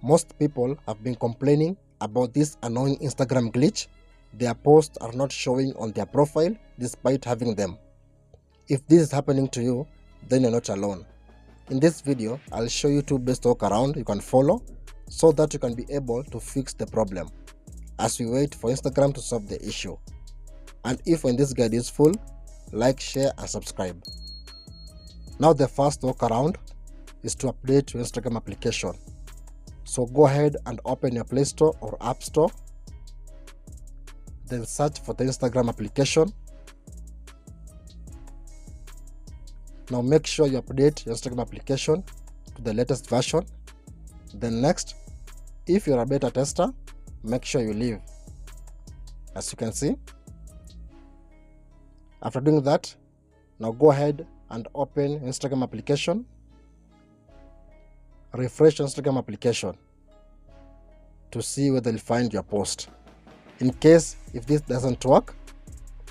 Most people have been complaining about this annoying Instagram glitch. Their posts are not showing on their profile despite having them. If this is happening to you, then you're not alone. In this video, I'll show you two best workarounds you can follow so that you can be able to fix the problem as we wait for Instagram to solve the issue. And if when this guide is full, like, share and subscribe. Now the first workaround is to update your Instagram application. So go ahead and open your Play Store or App Store, then search for the Instagram application. Now make sure you update your Instagram application to the latest version. Then next, if you're a beta tester, make sure you leave. As you can see, after doing that, now go ahead and open Instagram application. Refresh Instagram application to see whether you'll find your post. In case if this doesn't work,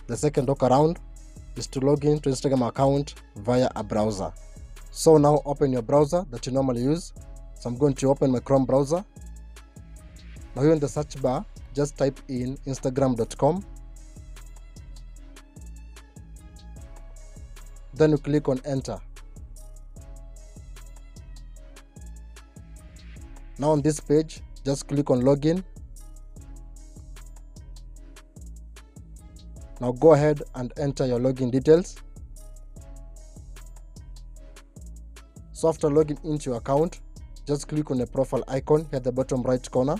the second workaround is to log in to Instagram account via a browser. So now open your browser that you normally use. So I'm going to open my Chrome browser. Now here in the search bar, just type in instagram.com. Then you click on enter. Now on this page, just click on login. Now go ahead and enter your login details. So after logging into your account, just click on the profile icon here at the bottom right corner.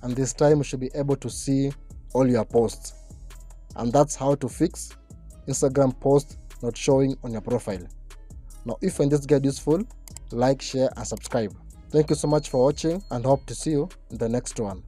And this time you should be able to see all your posts. And that's how to fix Instagram posts not showing on your profile. Now if you find this guide useful, like, share and subscribe. Thank you so much for watching and hope to see you in the next one.